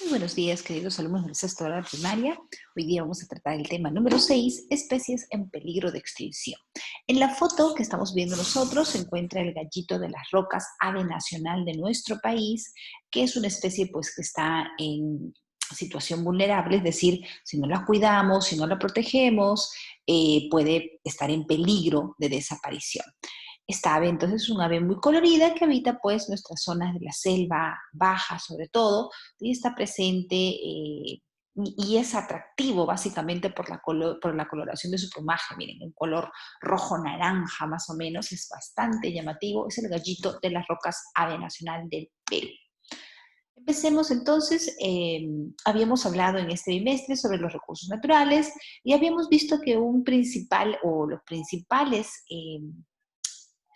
Muy buenos días, queridos alumnos del sexto grado de primaria. Hoy día vamos a tratar el tema número 6, especies en peligro de extinción. En la foto que estamos viendo nosotros se encuentra el gallito de las rocas, ave nacional de nuestro país, que es una especie pues que está en situación vulnerable, es decir, si no la cuidamos, si no la protegemos, puede estar en peligro de desaparición. Esta ave entonces es una ave muy colorida que habita pues nuestras zonas de la selva baja sobre todo y está presente y es atractivo básicamente por la coloración de su plumaje. Miren, un color rojo-naranja más o menos, es bastante llamativo. Es el gallito de las rocas, ave nacional del Perú. Empecemos entonces, habíamos hablado en este bimestre sobre los recursos naturales y habíamos visto que un principal o los principales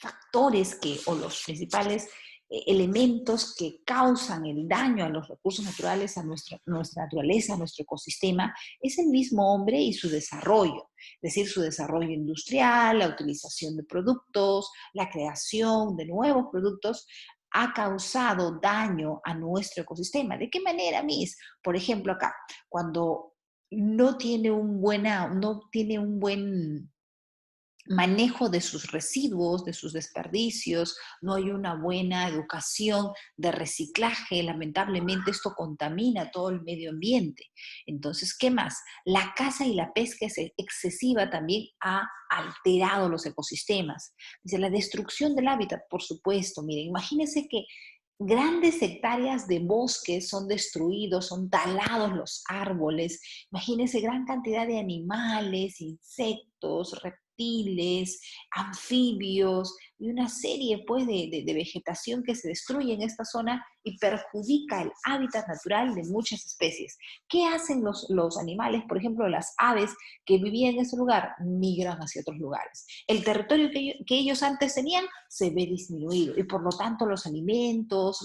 factores o los principales elementos que causan el daño a los recursos naturales, a nuestra naturaleza, a nuestro ecosistema, es el mismo hombre y su desarrollo, es decir, su desarrollo industrial, la utilización de productos, la creación de nuevos productos, ha causado daño a nuestro ecosistema. ¿De qué manera, Miss? Por ejemplo, acá, cuando no tiene no tiene un buen manejo de sus residuos, de sus desperdicios, no hay una buena educación de reciclaje, lamentablemente esto contamina todo el medio ambiente. Entonces, ¿qué más? La caza y la pesca excesiva también ha alterado los ecosistemas. Dice, la destrucción del hábitat, por supuesto, miren, imagínense que grandes hectáreas de bosques son destruidos, son talados los árboles. Imagínense gran cantidad de animales, insectos, reptiles, anfibios y una serie pues de vegetación que se destruye en esta zona y perjudica el hábitat natural de muchas especies. ¿Qué hacen los animales? Por ejemplo, las aves que vivían en ese lugar migran hacia otros lugares. El territorio que ellos antes tenían se ve disminuido y por lo tanto los alimentos,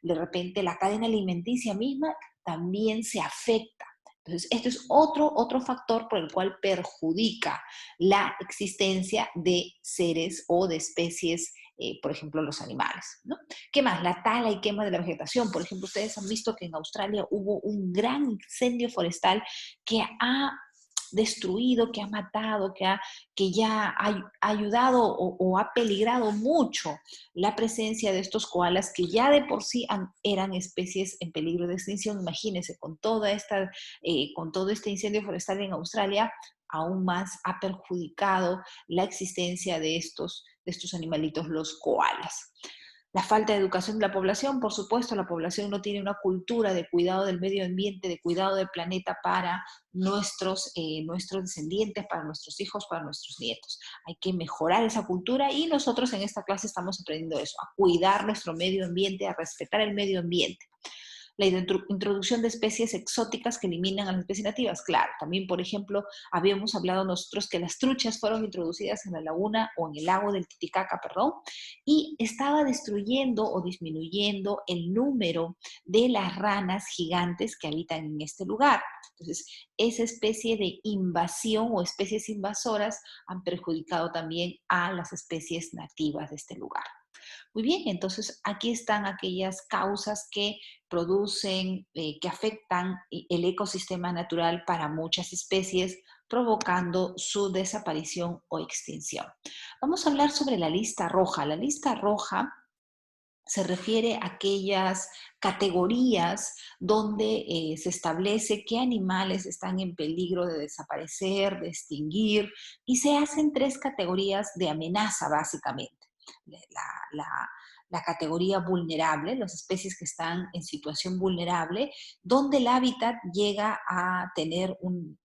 de repente la cadena alimenticia misma también se afecta. Entonces, este es otro factor por el cual perjudica la existencia de seres o de especies, por ejemplo, los animales, ¿no? ¿Qué más? La tala y quema de la vegetación. Por ejemplo, ustedes han visto que en Australia hubo un gran incendio forestal que ha destruido, que ha matado, que ya ha ayudado o ha peligrado mucho la presencia de estos koalas que ya de por sí eran especies en peligro de extinción. Imagínense, con todo este incendio forestal en Australia, aún más ha perjudicado la existencia de estos animalitos, los koalas. La falta de educación de la población, por supuesto, la población no tiene una cultura de cuidado del medio ambiente, de cuidado del planeta para nuestros descendientes, para nuestros hijos, para nuestros nietos. Hay que mejorar esa cultura y nosotros en esta clase estamos aprendiendo eso, a cuidar nuestro medio ambiente, a respetar el medio ambiente. La introducción de especies exóticas que eliminan a las especies nativas. Claro, también, por ejemplo, habíamos hablado nosotros que las truchas fueron introducidas en la laguna o en el lago del Titicaca, perdón, y estaba destruyendo o disminuyendo el número de las ranas gigantes que habitan en este lugar. Entonces, esa especie de invasión o especies invasoras han perjudicado también a las especies nativas de este lugar. Muy bien, entonces aquí están aquellas causas que producen, que afectan el ecosistema natural para muchas especies, provocando su desaparición o extinción. Vamos a hablar sobre la lista roja. La lista roja se refiere a aquellas categorías donde se establece qué animales están en peligro de desaparecer, de extinguir, y se hacen tres categorías de amenaza básicamente. La, la- la categoría vulnerable, las especies que están en situación vulnerable, donde el hábitat llega a tener un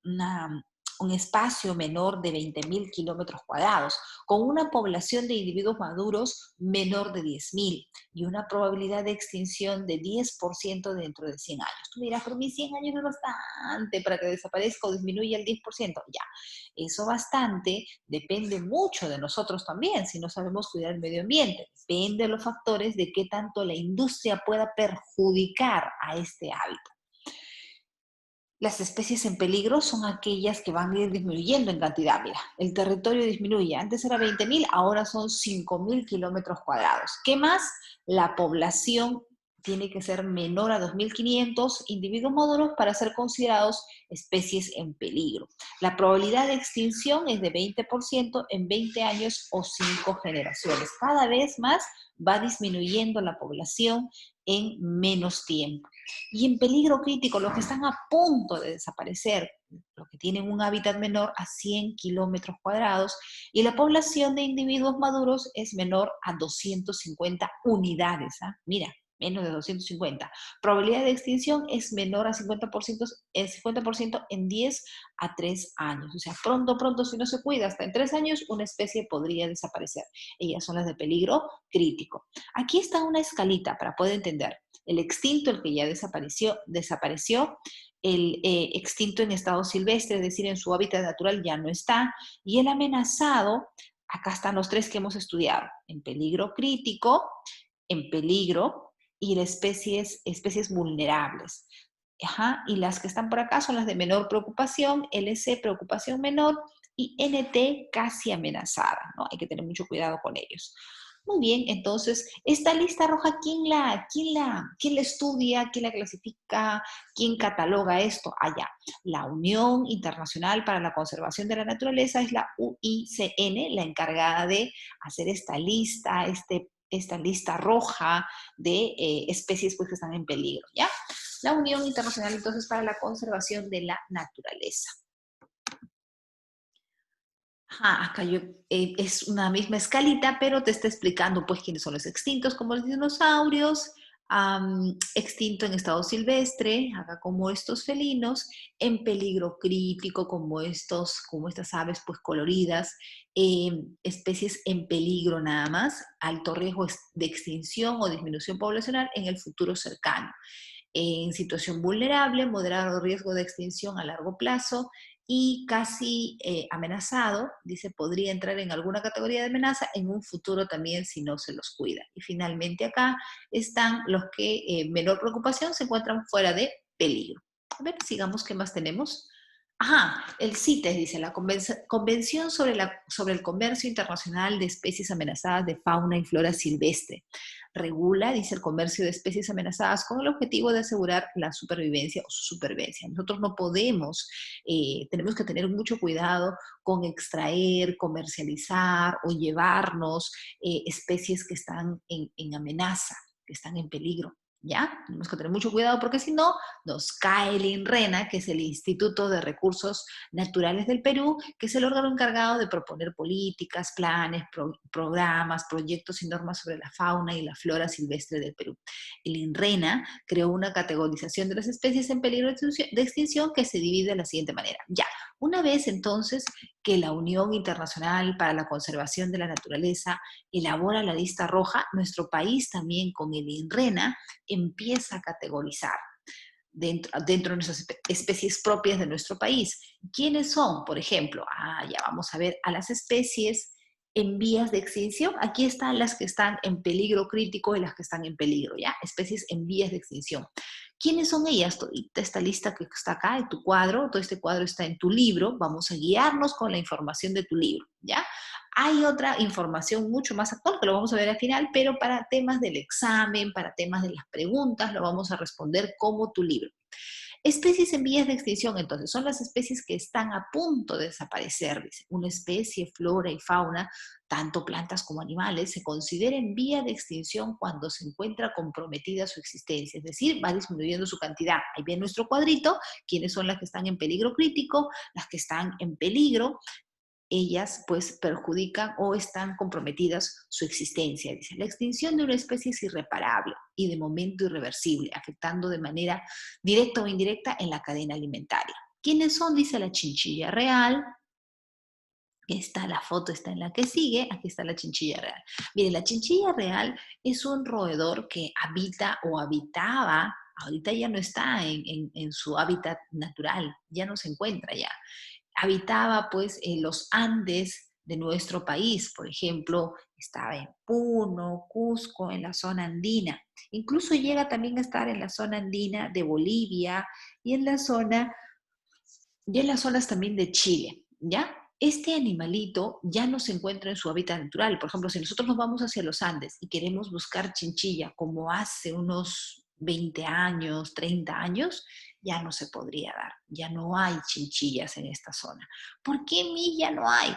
espacio menor de 20.000 kilómetros cuadrados, con una población de individuos maduros menor de 10.000 y una probabilidad de extinción de 10% dentro de 100 años. Tú dirás, pero 100 años no es bastante para que desaparezca o disminuya el 10%. Ya, eso bastante depende mucho de nosotros también, si no sabemos cuidar el medio ambiente. Depende de los factores de qué tanto la industria pueda perjudicar a este hábitat. Las especies en peligro son aquellas que van a ir disminuyendo en cantidad. Mira, el territorio disminuye. Antes era 20.000, ahora son 5.000 kilómetros cuadrados. ¿Qué más? La población tiene que ser menor a 2.500 individuos maduros para ser considerados especies en peligro. La probabilidad de extinción es de 20% en 20 años o 5 generaciones. Cada vez más va disminuyendo la población en menos tiempo. Y en peligro crítico, los que están a punto de desaparecer, los que tienen un hábitat menor a 100 kilómetros cuadrados, y la población de individuos maduros es menor a 250 unidades. ¿Ah? Mira, menos de 250. Probabilidad de extinción es menor a 50%, 50% en 10 a 3 años. O sea, pronto, si no se cuida, hasta en 3 años una especie podría desaparecer. Ellas son las de peligro crítico. Aquí está una escalita para poder entender. El extinto, el que ya desapareció, el extinto en estado silvestre, es decir, en su hábitat natural ya no está, y el amenazado, acá están los tres que hemos estudiado, en peligro crítico, en peligro, y de especies vulnerables. Ajá, y las que están por acá son las de menor preocupación, LC, preocupación menor, y NT, casi amenazada, ¿no? Hay que tener mucho cuidado con ellos. Muy bien, entonces, esta lista roja, ¿quién la estudia? ¿Quién la clasifica? ¿Quién cataloga esto? Allá. La Unión Internacional para la Conservación de la Naturaleza es la UICN, la encargada de hacer esta lista, esta lista roja de especies pues, que están en peligro, ¿ya? La Unión Internacional, entonces, para la Conservación de la Naturaleza. Ajá, acá es una misma escalita, pero te está explicando pues quiénes son los extintos, como los dinosaurios, extinto en estado silvestre, acá como estos felinos, en peligro crítico, como estas aves pues coloridas, especies en peligro nada más, alto riesgo de extinción o disminución poblacional en el futuro cercano. En situación vulnerable, moderado riesgo de extinción a largo plazo, y casi amenazado, dice, podría entrar en alguna categoría de amenaza en un futuro también si no se los cuida. Y finalmente acá están los que menor preocupación se encuentran fuera de peligro. A ver, sigamos, ¿qué más tenemos? Ajá, el CITES dice, la Convención sobre el Comercio Internacional de Especies Amenazadas de Fauna y Flora Silvestre. Regula, dice, el comercio de especies amenazadas con el objetivo de asegurar la supervivencia o su supervivencia. Nosotros no podemos, tenemos que tener mucho cuidado con extraer, comercializar o llevarnos especies que están en amenaza, que están en peligro. ¿Ya? Tenemos que tener mucho cuidado porque si no, nos cae el INRENA, que es el Instituto de Recursos Naturales del Perú, que es el órgano encargado de proponer políticas, planes, programas, proyectos y normas sobre la fauna y la flora silvestre del Perú. El INRENA creó una categorización de las especies en peligro de extinción que se divide de la siguiente manera. Ya, una vez entonces que la Unión Internacional para la Conservación de la Naturaleza elabora la lista roja, nuestro país también con el INRENA empieza a categorizar dentro de nuestras especies propias de nuestro país. ¿Quiénes son? Por ejemplo, ya vamos a ver a las especies en vías de extinción. Aquí están las que están en peligro crítico y las que están en peligro, ¿ya? Especies en vías de extinción. ¿Quiénes son ellas? Esta lista que está acá en tu cuadro, todo este cuadro está en tu libro, vamos a guiarnos con la información de tu libro, ¿ya? Hay otra información mucho más actual que lo vamos a ver al final, pero para temas del examen, para temas de las preguntas, lo vamos a responder como tu libro. Especies en vías de extinción, entonces, son las especies que están a punto de desaparecer, dice. Una especie, flora y fauna, tanto plantas como animales, se considera en vía de extinción cuando se encuentra comprometida su existencia, es decir, va disminuyendo su cantidad. Ahí viene nuestro cuadrito, quiénes son las que están en peligro crítico, las que están en peligro, ellas pues perjudican o están comprometidas su existencia. Dice, la extinción de una especie es irreparable y de momento irreversible, afectando de manera directa o indirecta en la cadena alimentaria. ¿Quiénes son? Dice la chinchilla real. La foto está en la que sigue, aquí está la chinchilla real. Mire, la chinchilla real es un roedor que habita o habitaba, ahorita ya no está en su hábitat natural, ya no se encuentra ya. Habitaba pues en los Andes de nuestro país, por ejemplo, estaba en Puno, Cusco, en la zona andina. Incluso llega también a estar en la zona andina de Bolivia y en las zonas también de Chile, ¿ya? este animalito ya no se encuentra en su hábitat natural. Por ejemplo, si nosotros nos vamos hacia los Andes y queremos buscar chinchilla como hace unos 20 años, 30 años, ya no se podría dar. Ya no hay chinchillas en esta zona. ¿Por qué en mí ya no hay?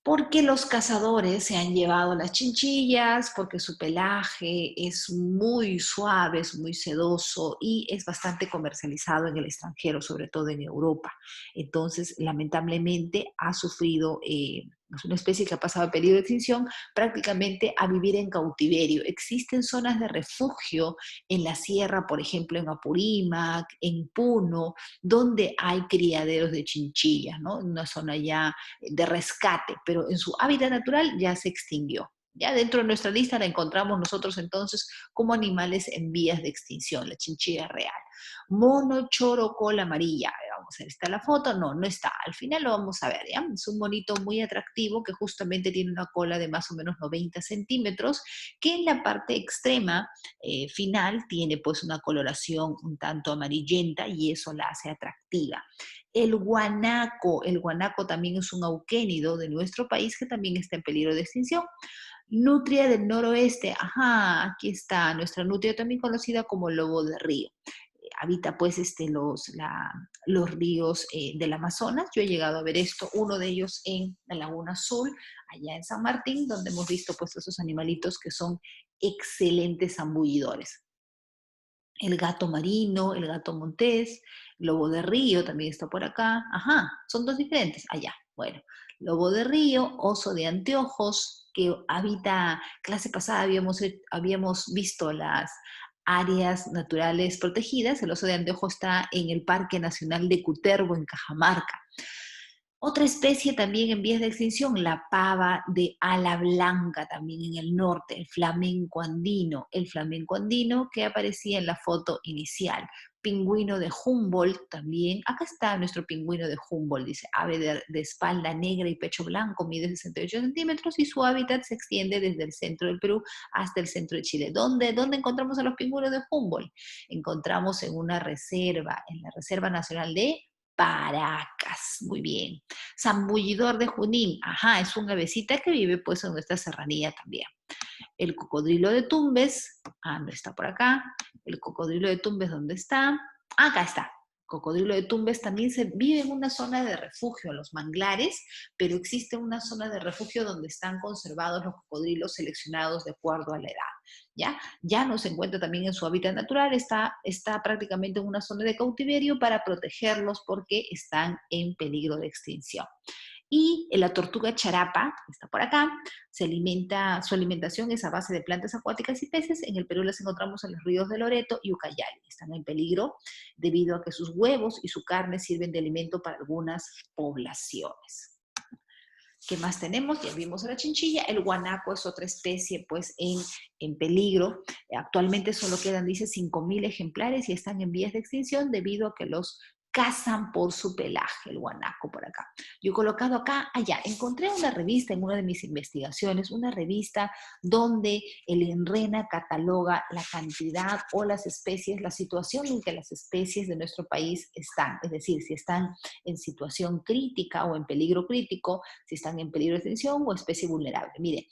Porque los cazadores se han llevado las chinchillas, porque su pelaje es muy suave, es muy sedoso y es bastante comercializado en el extranjero, sobre todo en Europa. Entonces, lamentablemente, ha sufrido, es una especie que ha pasado a peligro de extinción prácticamente a vivir en cautiverio. Existen zonas de refugio en la sierra, por ejemplo, en Apurímac, en Puno, donde hay criaderos de chinchillas, ¿no? En una zona ya de rescate, pero en su hábitat natural ya se extinguió. Ya dentro de nuestra lista la encontramos nosotros entonces como animales en vías de extinción, la chinchilla real. Mono choro cola amarilla. A ver, vamos a ver, ¿está la foto? No, no está. Al final lo vamos a ver, ¿ya? Es un monito muy atractivo que justamente tiene una cola de más o menos 90 centímetros, que en la parte extrema final tiene pues una coloración un tanto amarillenta y eso la hace atractiva. El guanaco también es un auquénido de nuestro país que también está en peligro de extinción. Nutria del noroeste, ajá, aquí está, nuestra nutria también conocida como lobo de río. Habita pues los ríos del Amazonas. Yo he llegado a ver esto, uno de ellos en la Laguna Azul, allá en San Martín, donde hemos visto pues esos animalitos que son excelentes zambullidores. El gato marino, el gato montés, lobo de río también está por acá. Ajá, son dos diferentes. Allá, bueno. Lobo de río, oso de anteojos, que habita, clase pasada habíamos visto las áreas naturales protegidas. El oso de anteojo está en el Parque Nacional de Cutervo, en Cajamarca. Otra especie también en vías de extinción, la pava de ala blanca, también en el norte, el flamenco andino que aparecía en la foto inicial. Pingüino de Humboldt también, acá está nuestro pingüino de Humboldt, dice, ave de espalda negra y pecho blanco, mide 68 centímetros y su hábitat se extiende desde el centro del Perú hasta el centro de Chile. ¿Dónde encontramos a los pingüinos de Humboldt? Encontramos en una reserva, en la Reserva Nacional de Paracas, muy bien. Zambullidor de Junín, ajá, es una avecita que vive pues en nuestra serranía también. El cocodrilo de Tumbes, no está por acá. El cocodrilo de Tumbes, ¿dónde está? Acá está. Cocodrilo de Tumbes también se vive en una zona de refugio, en los manglares, pero existe una zona de refugio donde están conservados los cocodrilos seleccionados de acuerdo a la edad. Ya no se encuentra también en su hábitat natural, está prácticamente en una zona de cautiverio para protegerlos porque están en peligro de extinción. Y la tortuga charapa, que está por acá, su alimentación es a base de plantas acuáticas y peces. En el Perú las encontramos en los ríos de Loreto y Ucayali. Están en peligro debido a que sus huevos y su carne sirven de alimento para algunas poblaciones. ¿Qué más tenemos? Ya vimos a la chinchilla. El guanaco es otra especie pues en peligro. Actualmente solo quedan, dice, 5.000 ejemplares y están en vías de extinción debido a que los cazan por su pelaje, el guanaco por acá. Yo he colocado acá, allá, encontré una revista en una de mis investigaciones, una revista donde el INRENA cataloga la cantidad o las especies, la situación en que las especies de nuestro país están, es decir, si están en situación crítica o en peligro crítico, si están en peligro de extinción o especie vulnerable. Mire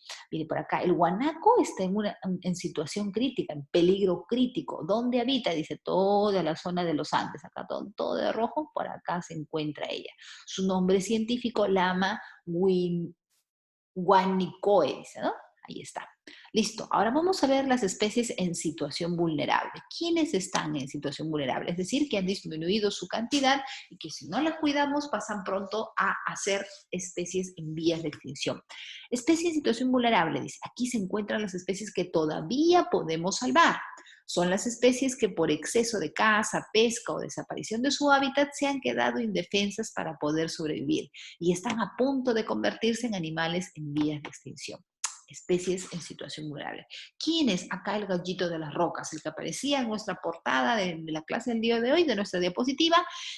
por acá, el guanaco está en situación crítica, en peligro crítico. ¿Dónde habita? Dice, toda la zona de los Andes, acá todo de rojo, por acá se encuentra ella. Su nombre científico, Lama guanicoe, dice, ¿no? Ahí está. Listo, ahora vamos a ver las especies en situación vulnerable. ¿Quiénes están en situación vulnerable? Es decir, que han disminuido su cantidad y que si no las cuidamos pasan pronto a ser especies en vías de extinción. Especie en situación vulnerable, dice, aquí se encuentran las especies que todavía podemos salvar. Son las especies que por exceso de caza, pesca o desaparición de su hábitat se han quedado indefensas para poder sobrevivir y están a punto de convertirse en animales en vías de extinción. Especies en situación vulnerable. ¿Quién es acá el gallito de las rocas? El que aparecía en nuestra portada de la clase del día de hoy, de nuestra diapositiva,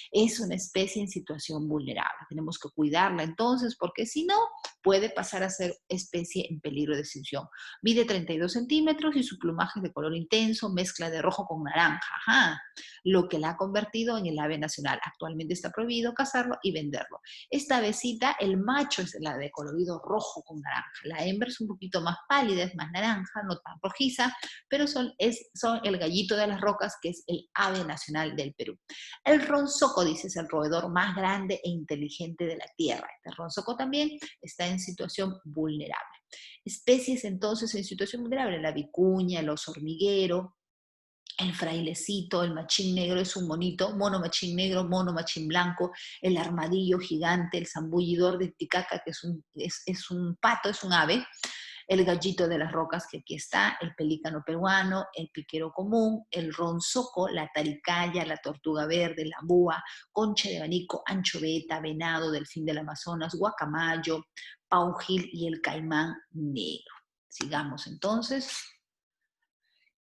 es una especie en situación vulnerable. Tenemos que cuidarla entonces, porque si no, puede pasar a ser especie en peligro de extinción. Mide 32 centímetros y su plumaje es de color intenso, mezcla de rojo con naranja, ajá, lo que la ha convertido en el ave nacional. Actualmente está prohibido cazarlo y venderlo. Esta avecita, el macho es la de colorido rojo con naranja. La hembra es un poquito más pálida, es más naranja, no tan rojiza, pero son el gallito de las rocas, que es el ave nacional del Perú. El ronzoco, dice, es el roedor más grande e inteligente de la tierra. Este ronzoco también está en situación vulnerable. Especies entonces en situación vulnerable: la vicuña, el oso hormiguero, el frailecito, el machín negro es un monito, mono machín negro, mono machín blanco, el armadillo gigante, el zambullidor de Titicaca, que es un pato, es un ave, el gallito de las rocas, que aquí está, el pelícano peruano, el piquero común, el ronzoco, la taricaya, la tortuga verde, la búa, concha de abanico, anchoveta, venado, delfín del Amazonas, guacamayo, paujil y el caimán negro. Sigamos entonces.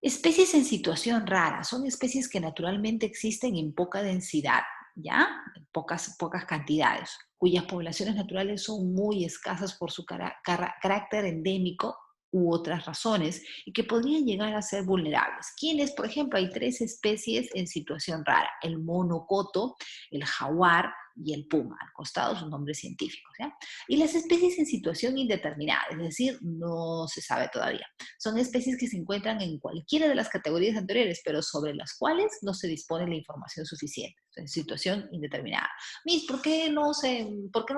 Especies en situación rara son especies que naturalmente existen en poca densidad, ¿ya? En pocas cantidades, cuyas poblaciones naturales son muy escasas por su carácter endémico u otras razones, y que podrían llegar a ser vulnerables. ¿Quiénes? Por ejemplo, hay 3 especies en situación rara: el monocoto, el jaguar y el puma. Al costado sus nombres científicos, ¿ya? Y las especies en situación indeterminada, es decir, no se sabe todavía. Son especies que se encuentran en cualquiera de las categorías anteriores, pero sobre las cuales no se dispone la información suficiente. En situación indeterminada. Miss, ¿por qué no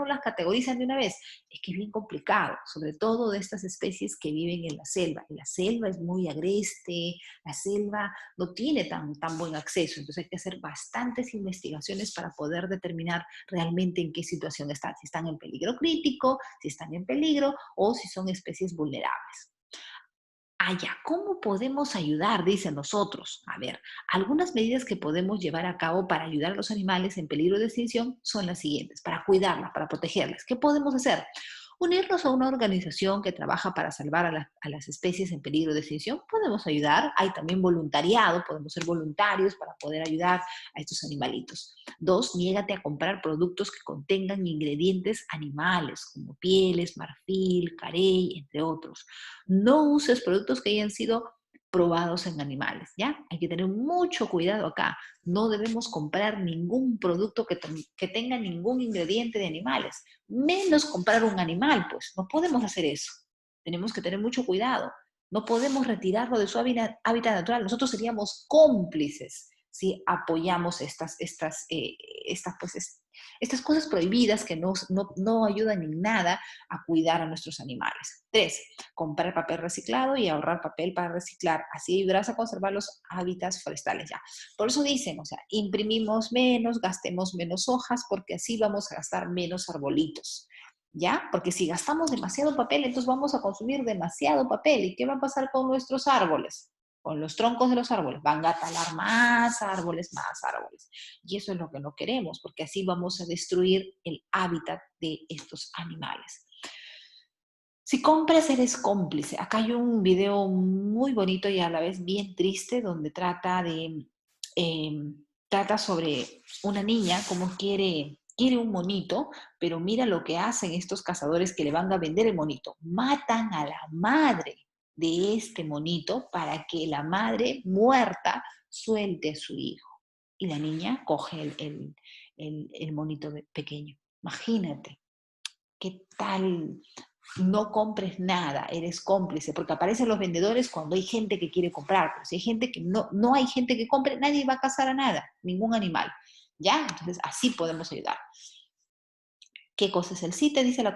las categorizan de una vez? Es que es bien complicado, sobre todo de estas especies que viven en la selva. Y la selva es muy agreste, la selva no tiene tan buen acceso, entonces hay que hacer bastantes investigaciones para poder determinar realmente en qué situación están, si están en peligro crítico, si están en peligro o si son especies vulnerables. Allá, ¿cómo podemos ayudar? Dicen nosotros. A ver, algunas medidas que podemos llevar a cabo para ayudar a los animales en peligro de extinción son las siguientes: para cuidarlas, para protegerlas. ¿Qué podemos hacer? Unirnos a una organización que trabaja para salvar a las especies en peligro de extinción. Podemos ayudar. Hay también voluntariado, podemos ser voluntarios para poder ayudar a estos animalitos. 2, niégate a comprar productos que contengan ingredientes animales, como pieles, marfil, carey, entre otros. No uses productos que hayan sido probados en animales, ¿ya? Hay que tener mucho cuidado acá. No debemos comprar ningún producto que tenga ningún ingrediente de animales, menos comprar un animal, pues. No podemos hacer eso. Tenemos que tener mucho cuidado. No podemos retirarlo de su hábitat natural. Nosotros seríamos cómplices si apoyamos estas cosas prohibidas que no ayudan en nada a cuidar a nuestros animales. 3, comprar papel reciclado y ahorrar papel para reciclar. Así ayudarás a conservar los hábitats forestales, ya. Por eso dicen, o sea, imprimimos menos, gastemos menos hojas, porque así vamos a gastar menos arbolitos, ¿ya? Porque si gastamos demasiado papel, entonces vamos a consumir demasiado papel. ¿Y qué va a pasar con nuestros árboles? Con los troncos de los árboles. Van a talar más árboles, más árboles. Y eso es lo que no queremos, porque así vamos a destruir el hábitat de estos animales. Si compras, eres cómplice. Acá hay un video muy bonito y a la vez bien triste, donde trata sobre una niña como quiere un monito, pero mira lo que hacen estos cazadores que le van a vender el monito. Matan a la madre de este monito para que la madre muerta suelte a su hijo. Y la niña coge el monito pequeño. Imagínate, ¿qué tal? No compres nada, eres cómplice, porque aparecen los vendedores cuando hay gente que quiere comprar, pero si hay gente que no hay gente que compre, nadie va a cazar a nada, ningún animal, ¿ya? Entonces así podemos ayudar. ¿Qué cosa es el CITE? Dice la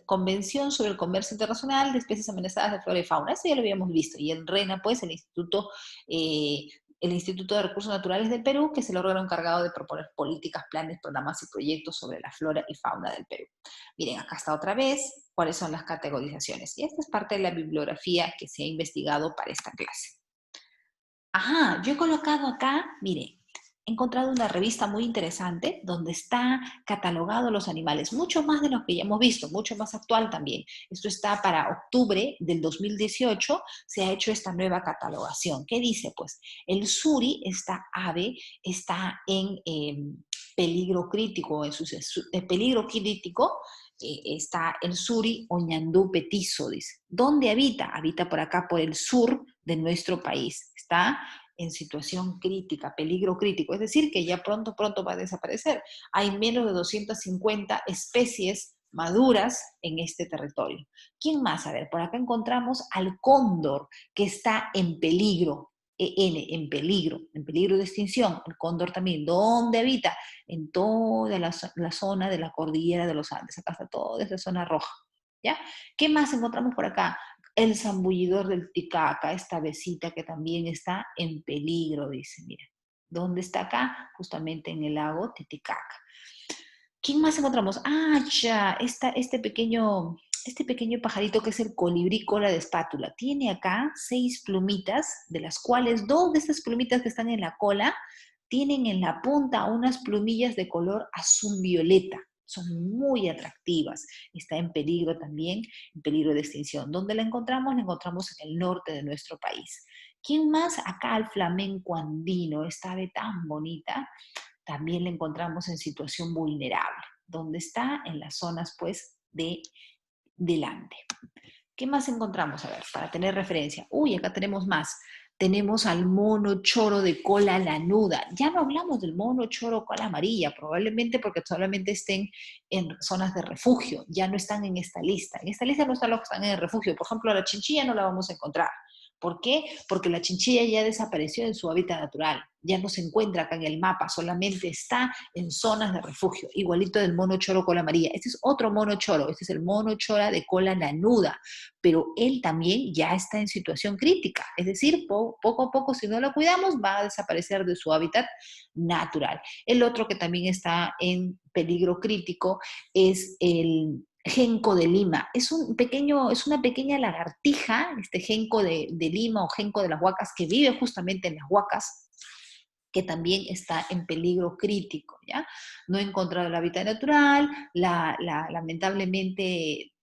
Convención sobre el Comercio Internacional de Especies Amenazadas de Flora y Fauna. Eso ya lo habíamos visto. Y el RENA, pues, el Instituto de Recursos Naturales del Perú, que es el órgano encargado de proponer políticas, planes, programas y proyectos sobre la flora y fauna del Perú. Miren, acá está otra vez cuáles son las categorizaciones. Y esta es parte de la bibliografía que se ha investigado para esta clase. Ajá, yo he colocado acá, mire, he encontrado una revista muy interesante donde está catalogado los animales, mucho más de lo que ya hemos visto, mucho más actual también. Esto está para octubre del 2018, se ha hecho esta nueva catalogación. ¿Qué dice? Pues el suri, esta ave, está en peligro crítico, peligro crítico está el suri o ñandú petizo, dice. ¿Dónde habita? Habita por acá, por el sur de nuestro país. Está en situación crítica, peligro crítico, es decir, que ya pronto, pronto va a desaparecer. Hay menos de 250 especies maduras en este territorio. ¿Quién más? A ver, por acá encontramos al cóndor, que está en peligro, en peligro de extinción. El cóndor también, ¿dónde habita? En toda la zona de la cordillera de los Andes, acá está toda esa zona roja, ¿ya? ¿Qué más encontramos por acá? El zambullidor del Titicaca, esta avecita que también está en peligro, dice, mira. ¿Dónde está acá? Justamente en el lago Titicaca. ¿Quién más encontramos? Ah, ya, este pequeño pajarito que es el colibrí cola de espátula. Tiene acá 6 plumitas, de las cuales 2 de estas plumitas que están en la cola tienen en la punta unas plumillas de color azul violeta. Son muy atractivas. Está en peligro también, en peligro de extinción. ¿Dónde la encontramos? La encontramos en el norte de nuestro país. ¿Quién más? Acá el flamenco andino, esta ave tan bonita, también la encontramos en situación vulnerable, donde está en las zonas, pues, de delante. ¿Qué más encontramos? A ver, para tener referencia. Uy, acá tenemos más. Tenemos al mono choro de cola lanuda. Ya no hablamos del mono choro cola amarilla, probablemente porque solamente estén en zonas de refugio, ya no están en esta lista. En esta lista no están los que están en el refugio. Por ejemplo, la chinchilla no la vamos a encontrar. ¿Por qué? Porque la chinchilla ya desapareció en su hábitat natural, ya no se encuentra acá en el mapa, solamente está en zonas de refugio, igualito del mono choro cola amarilla. Este es otro mono choro, este es el mono chora de cola lanuda, pero él también ya está en situación crítica, es decir, poco a poco, si no lo cuidamos, va a desaparecer de su hábitat natural. El otro que también está en peligro crítico es el genco de Lima. Es una pequeña lagartija, este genco de Lima o genco de las huacas, que vive justamente en las huacas, que también está en peligro crítico, ¿ya? No ha encontrado el hábitat natural, lamentablemente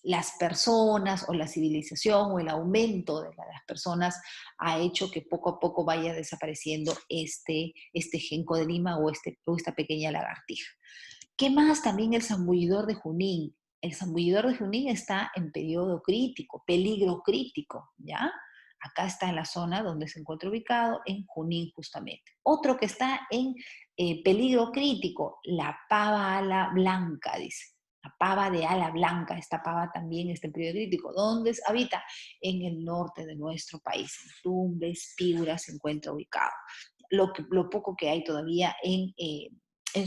las personas o la civilización o el aumento de las personas ha hecho que poco a poco vaya desapareciendo este genco de Lima o esta pequeña lagartija. ¿Qué más? También el zambullidor de Junín. El zambullidor de Junín está en periodo crítico, peligro crítico, ¿ya? Acá está en la zona donde se encuentra ubicado, en Junín justamente. Otro que está en peligro crítico, la pava ala blanca, dice. La pava de ala blanca, esta pava también está en periodo crítico. ¿Dónde habita? En el norte de nuestro país, en Tumbes, Piura se encuentra ubicado. Lo poco que hay todavía en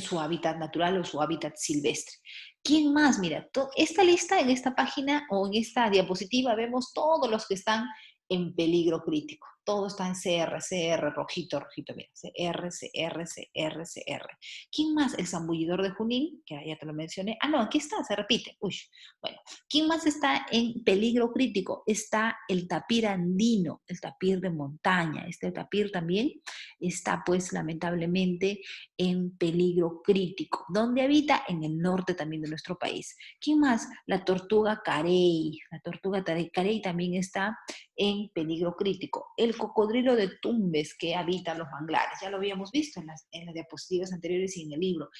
su hábitat natural o su hábitat silvestre. ¿Quién más? Mira, esta lista, en esta página o en esta diapositiva vemos todos los que están en peligro crítico. Todo está en CR, CR, rojito, rojito, mira, CR, CR, CR, CR. ¿Quién más? El zambullidor de Junín, que ya te lo mencioné. Ah, no, aquí está, se repite. Uy, bueno. ¿Quién más está en peligro crítico? Está el tapir andino, el tapir de montaña. Este tapir también está, pues, lamentablemente en peligro crítico. ¿Dónde habita? En el norte también de nuestro país. ¿Quién más? La tortuga carey. La tortuga carey también está en peligro crítico. El cocodrilo de Tumbes, que habita los manglares. Ya lo habíamos visto en las diapositivas anteriores y en el libro.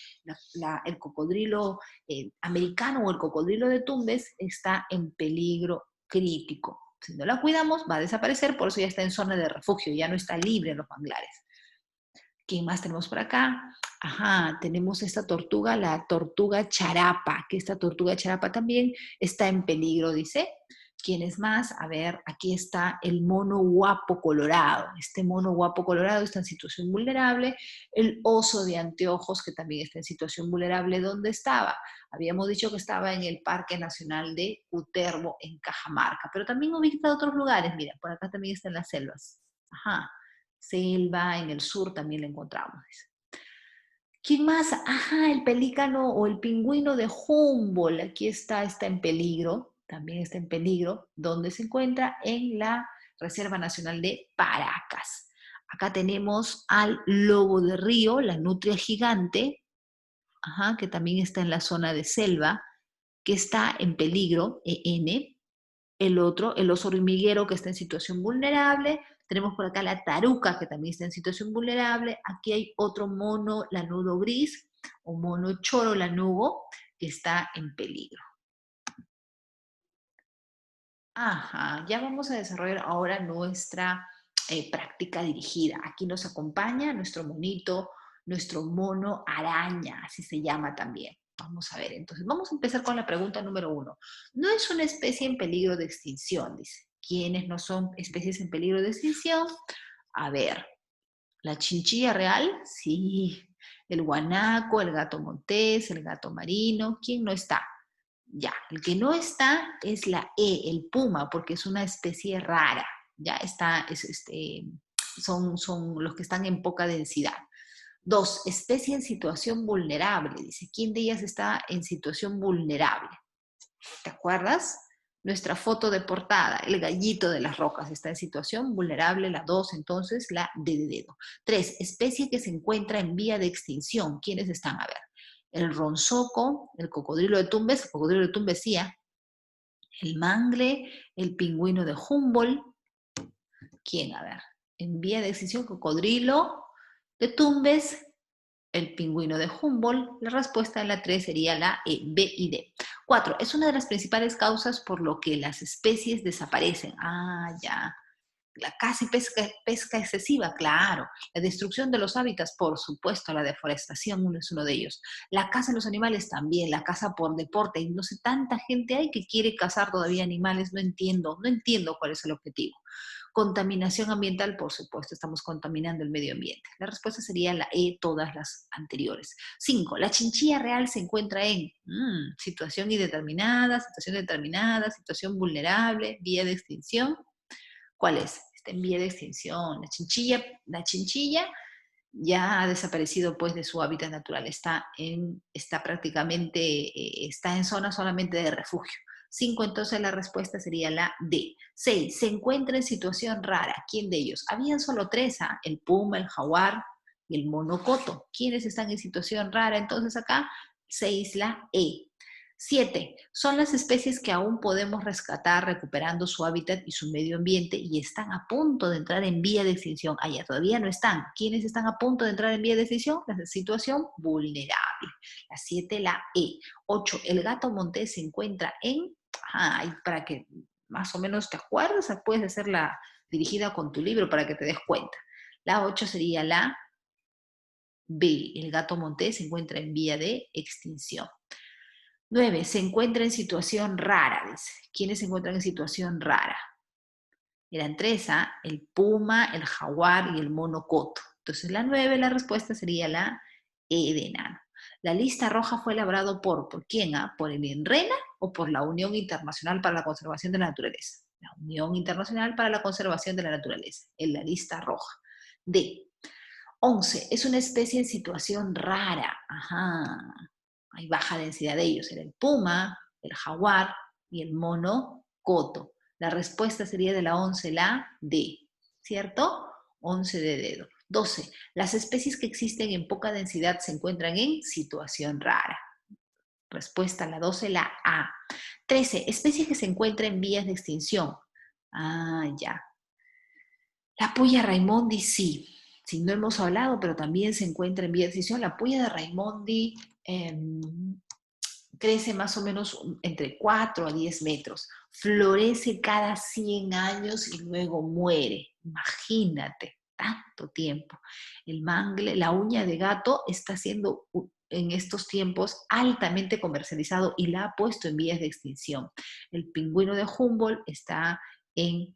El cocodrilo americano o el cocodrilo de Tumbes está en peligro crítico. Si no la cuidamos, va a desaparecer, por eso ya está en zona de refugio, ya no está libre en los manglares. ¿Quién más tenemos por acá? Ajá, tenemos esta tortuga, la tortuga charapa, que esta tortuga charapa también está en peligro, dice. ¿Quién es más? A ver, aquí está el mono guapo colorado. Este mono guapo colorado está en situación vulnerable. El oso de anteojos, que también está en situación vulnerable. ¿Dónde estaba? Habíamos dicho que estaba en el Parque Nacional de Uterbo, en Cajamarca, pero también ubica otros lugares. Mira, por acá también está en las selvas. Ajá. Selva, en el sur también la encontramos. ¿Quién más? Ajá, el pelícano o el pingüino de Humboldt. Aquí está en peligro, también está en peligro. ¿Dónde se encuentra? En la Reserva Nacional de Paracas. Acá tenemos al lobo de río, la nutria gigante, ajá, que también está en la zona de selva, que está en peligro, EN. El otro, el oso hormiguero, que está en situación vulnerable. Tenemos por acá la taruca, que también está en situación vulnerable. Aquí hay otro mono lanudo gris, o mono choro lanudo, que está en peligro. Ajá, ya vamos a desarrollar ahora nuestra práctica dirigida. Aquí nos acompaña nuestro monito, nuestro mono araña, así se llama también. Vamos a ver, entonces vamos a empezar con la pregunta número 1. No es una especie en peligro de extinción, dice. ¿Quiénes no son especies en peligro de extinción? A ver, la chinchilla real, sí. El guanaco, el gato montés, el gato marino, ¿quién no está? Ya, el que no está es la E, el puma, porque es una especie rara. Ya está, son los que están en poca densidad. 2, especie en situación vulnerable. Dice, ¿quién de ellas está en situación vulnerable? ¿Te acuerdas? Nuestra foto de portada, el gallito de las rocas está en situación vulnerable, la 2, entonces la D de dedo. 3, especie que se encuentra en vía de extinción. ¿Quiénes están? A ver, el ronzoco, el cocodrilo de Tumbes, el cocodrilo de Tumbesía, el mangle, el pingüino de Humboldt. ¿Quién? A ver, en vía de extinción, cocodrilo de Tumbes, el pingüino de Humboldt. La respuesta en la 3 sería la E, B y D. 4. Es una de las principales causas por lo que las especies desaparecen. Ah, ya. La caza y pesca excesiva, claro. La destrucción de los hábitats, por supuesto. La deforestación es uno de ellos. La caza de los animales también. La caza por deporte. Y no sé, tanta gente hay que quiere cazar todavía animales. No entiendo cuál es el objetivo. Contaminación ambiental, por supuesto, estamos contaminando el medio ambiente. La respuesta sería la E, todas las anteriores. 5. La chinchilla real se encuentra en situación indeterminada, situación determinada, situación vulnerable, vía de extinción. ¿Cuál es? Está en vía de extinción. La chinchilla ya ha desaparecido pues de su hábitat natural, está prácticamente, está en zona solamente de refugio. 5, entonces la respuesta sería la D. 6, se encuentra en situación rara. ¿Quién de ellos? Habían solo 3, el puma, el jaguar y el monocoto. ¿Quiénes están en situación rara? Entonces acá, 6, la E. 7. Son las especies que aún podemos rescatar recuperando su hábitat y su medio ambiente y están a punto de entrar en vía de extinción. Allá todavía no están. ¿Quiénes están a punto de entrar en vía de extinción? La situación vulnerable. La 7, la E. 8. El gato montés se encuentra en... y para que más o menos te acuerdes, puedes hacerla dirigida con tu libro para que te des cuenta. La 8 sería la B. El gato montés se encuentra en vía de extinción. 9. Se encuentra en situación rara, dice. ¿Quiénes se encuentran en situación rara? Eran 3, el puma, el jaguar y el monocoto. Entonces la 9, la respuesta sería la E de enano. La lista roja fue elaborada ¿por quién? ¿Por el INRENA o por la Unión Internacional para la Conservación de la Naturaleza? La Unión Internacional para la Conservación de la Naturaleza, en la lista roja. D. 11. Es una especie en situación rara. Ajá. Hay baja densidad de ellos. Era el puma, el jaguar y el monocoto. La respuesta sería de la 11, la D. ¿Cierto? 11 de dedo. 12. Las especies que existen en poca densidad se encuentran en situación rara. Respuesta la 12, la A. 13. Especie que se encuentra en vías de extinción. Ah, ya. La puya Raimondi, sí. Sí, no hemos hablado, pero también se encuentra en vía de extinción. La puya de Raimondi crece más o menos entre 4 a 10 metros. Florece cada 100 años y luego muere. Imagínate, tanto tiempo. El mangle, la uña de gato está siendo en estos tiempos altamente comercializado y la ha puesto en vías de extinción. El pingüino de Humboldt está en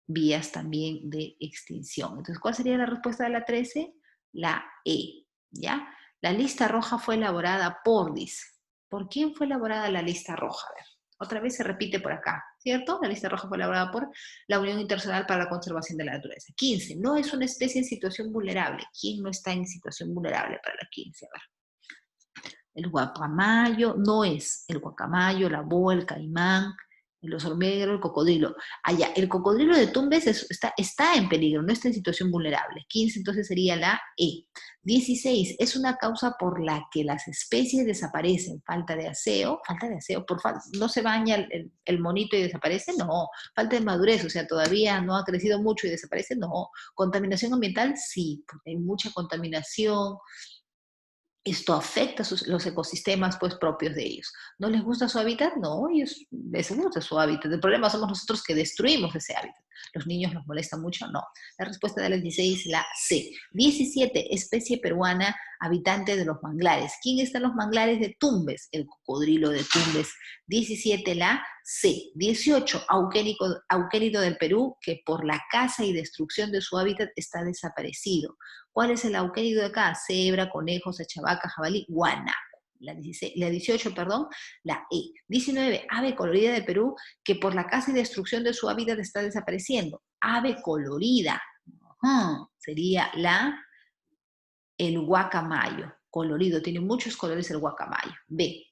vías también de extinción. Entonces, ¿cuál sería la respuesta de la 13? La E, ¿ya? La lista roja fue elaborada por, dice. ¿Por quién fue elaborada la lista roja? A ver, otra vez se repite por acá, ¿cierto? La lista roja fue elaborada por la Unión Internacional para la Conservación de la Naturaleza. 15. No es una especie en situación vulnerable. ¿Quién no está en situación vulnerable para la 15? A ver. El guacamayo no es el guacamayo, la boa, el caimán, el oso hormiguero, el cocodrilo. Allá, el cocodrilo de Tumbes está en peligro, no está en situación vulnerable. 15 entonces sería la E. 16 es una causa por la que las especies desaparecen. Falta de aseo, no se baña el monito y desaparece, no. Falta de madurez, o sea, todavía no ha crecido mucho y desaparece, no. Contaminación ambiental, sí, porque hay mucha contaminación Esto afecta los ecosistemas pues, propios de ellos. ¿No les gusta su hábitat? No, ellos les gusta su hábitat. El problema somos nosotros que destruimos ese hábitat. ¿Los niños nos molestan mucho? No. La respuesta de las 16 la C. 17, especie peruana habitante de los manglares. ¿Quién está en los manglares de Tumbes? El cocodrilo de Tumbes. 17, la C. 18, auquénido del Perú, que por la caza y destrucción de su hábitat está desaparecido. ¿Cuál es el auquénido de acá? Cebra, conejo, sachavaca, jabalí, guanaco. La 18, perdón, la E. 19, ave colorida de Perú, que por la caza y destrucción de su hábitat está desapareciendo. Ave colorida. Sería el guacamayo. Colorido, tiene muchos colores el guacamayo. B.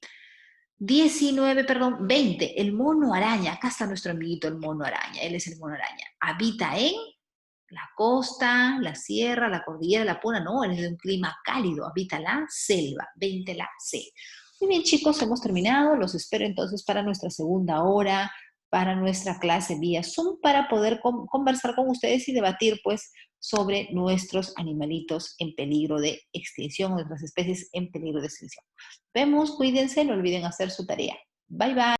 19, perdón, 20, el mono araña. Acá está nuestro amiguito el mono araña. Él es el mono araña. Habita en la costa, la sierra, la cordillera, la puna, no, es de un clima cálido, habita la selva, 20 la C. Muy bien, chicos, hemos terminado. Los espero entonces para nuestra segunda hora, para nuestra clase vía Zoom, para poder conversar con ustedes y debatir, pues, sobre nuestros animalitos en peligro de extinción, nuestras especies en peligro de extinción. Vemos, cuídense, no olviden hacer su tarea. Bye, bye.